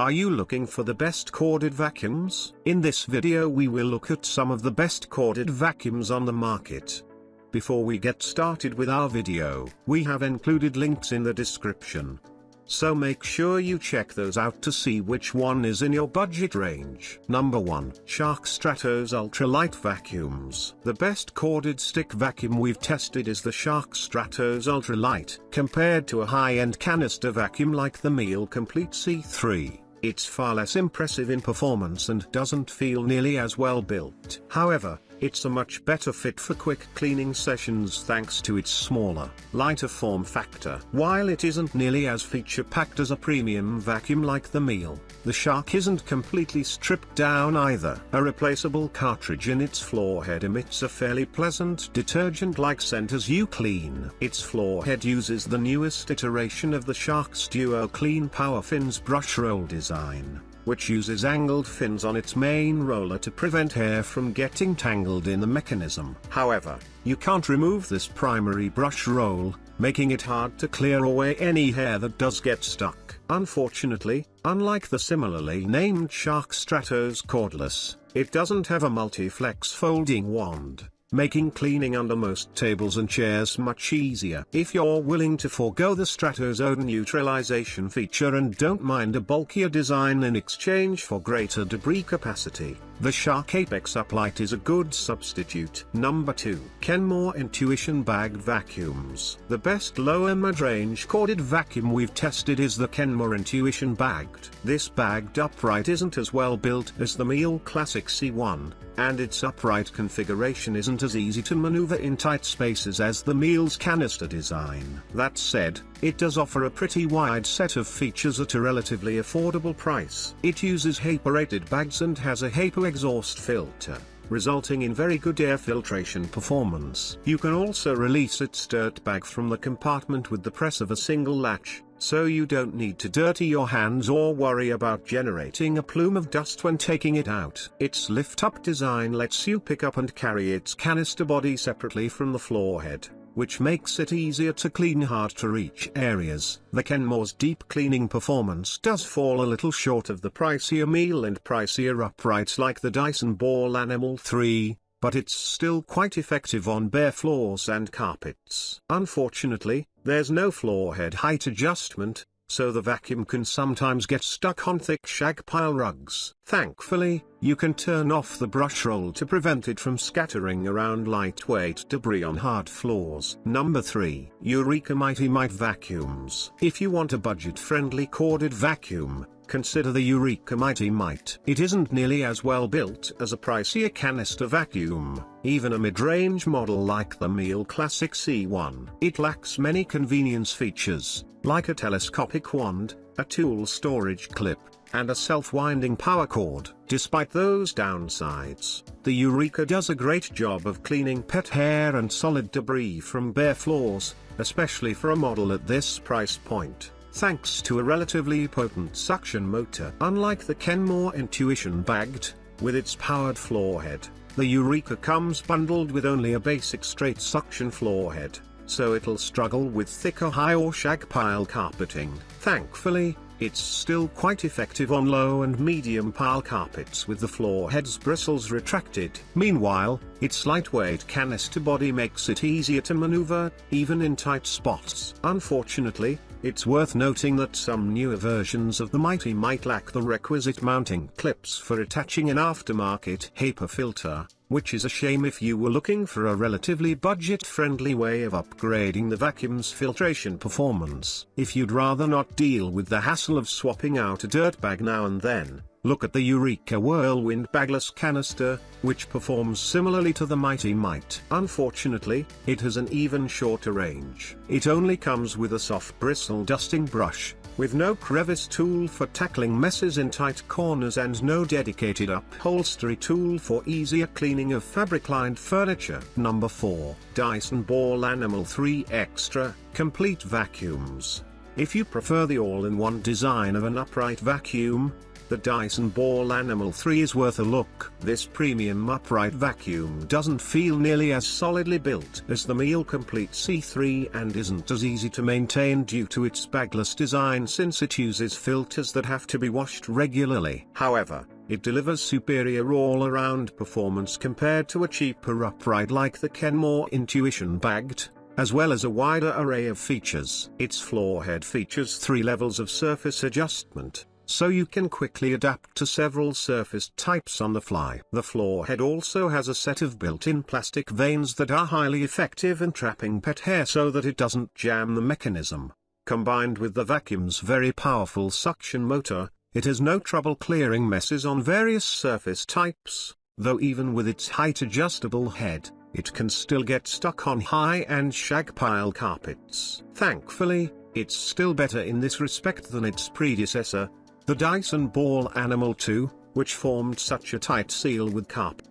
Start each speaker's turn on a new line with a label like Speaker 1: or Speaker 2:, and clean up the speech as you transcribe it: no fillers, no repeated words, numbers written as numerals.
Speaker 1: Are you looking for the best corded vacuums? In this video we will look at some of the best corded vacuums on the market. Before we get started with our video, we have included links in the description. So make sure you check those out to see which one is in your budget range. Number 1. Shark Stratos Ultralight Vacuums. The best corded stick vacuum we've tested is the Shark Stratos Ultralight. Compared to a high-end canister vacuum like the Meal Complete C3, it's far less impressive in performance and doesn't feel nearly as well built. However, it's a much better fit for quick cleaning sessions thanks to its smaller, lighter form factor. While it isn't nearly as feature-packed as a premium vacuum like the Meal, the Shark isn't completely stripped down either. A replaceable cartridge in its floor head emits a fairly pleasant detergent-like scent as you clean. Its floor head uses the newest iteration of the Shark's Duo Clean Power Fins brush roll design, which uses angled fins on its main roller to prevent hair from getting tangled in the mechanism. However, you can't remove this primary brush roll, making it hard to clear away any hair that does get stuck. Unfortunately, unlike the similarly named Shark Stratos Cordless, it doesn't have a multi-flex folding wand, making cleaning under most tables and chairs much easier. If you're willing to forego the Stratos odor neutralization feature and don't mind a bulkier design in exchange for greater debris capacity, the Shark Apex Uplight is a good substitute. Number 2. Kenmore Intuition Bagged Vacuums. The best lower mid-range corded vacuum we've tested is the Kenmore Intuition Bagged. This bagged upright isn't as well built as the Meal Classic C1, and its upright configuration isn't as easy to maneuver in tight spaces as the Meal's canister design. That said, it does offer a pretty wide set of features at a relatively affordable price. It uses HEPA-rated bags and has a HEPA exhaust filter, resulting in very good air filtration performance. You can also release its dirt bag from the compartment with the press of a single latch, so you don't need to dirty your hands or worry about generating a plume of dust when taking it out. Its lift-up design lets you pick up and carry its canister body separately from the floor head, which makes it easier to clean hard-to-reach areas. The Kenmore's deep cleaning performance does fall a little short of the pricier Meal and pricier uprights like the Dyson Ball Animal 3, but it's still quite effective on bare floors and carpets. Unfortunately, there's no floor head height adjustment, so the vacuum can sometimes get stuck on thick shag pile rugs. Thankfully, you can turn off the brush roll to prevent it from scattering around lightweight debris on hard floors. Number 3. Eureka Mighty Mite Vacuums. If you want a budget-friendly corded vacuum, consider the Eureka Mighty Mite. It isn't nearly as well built as a pricier canister vacuum, even a mid-range model like the Meal Classic C1. It lacks many convenience features, like a telescopic wand, a tool storage clip, and a self-winding power cord. Despite those downsides, the Eureka does a great job of cleaning pet hair and solid debris from bare floors, especially for a model at this price point, thanks to a relatively potent suction motor. Unlike the Kenmore Intuition Bagged, with its powered floor head, the Eureka comes bundled with only a basic straight suction floor head, so it'll struggle with thicker high or shag pile carpeting. Thankfully, it's still quite effective on low and medium pile carpets with the floor head's bristles retracted. Meanwhile, its lightweight canister body makes it easier to maneuver, even in tight spots. Unfortunately, it's worth noting that some newer versions of the Mighty Mite lack the requisite mounting clips for attaching an aftermarket HEPA filter, which is a shame if you were looking for a relatively budget-friendly way of upgrading the vacuum's filtration performance. If you'd rather not deal with the hassle of swapping out a dirt bag now and then, look at the Eureka Whirlwind Bagless Canister, which performs similarly to the Mighty Mite. Unfortunately, it has an even shorter range. It only comes with a soft bristle dusting brush, with no crevice tool for tackling messes in tight corners and no dedicated upholstery tool for easier cleaning of fabric-lined furniture. Number 4. Dyson Ball Animal 3 Extra Complete Vacuums. If you prefer the all-in-one design of an upright vacuum, The Dyson Ball Animal 3 is worth a look. This premium upright vacuum doesn't feel nearly as solidly built as the Meal Complete C3 and isn't as easy to maintain due to its bagless design, since it uses filters that have to be washed regularly. However, it delivers superior all-around performance compared to a cheaper upright like the Kenmore Intuition Bagged, as well as a wider array of features. Its floor head features 3 levels of surface adjustment, so you can quickly adapt to several surface types on the fly. The floor head also has a set of built-in plastic vanes that are highly effective in trapping pet hair so that it doesn't jam the mechanism. Combined with the vacuum's very powerful suction motor, it has no trouble clearing messes on various surface types, though even with its height-adjustable head, it can still get stuck on high-end shag pile carpets. Thankfully, it's still better in this respect than its predecessor, the Dyson Ball Animal 2, which formed such a tight seal with carpet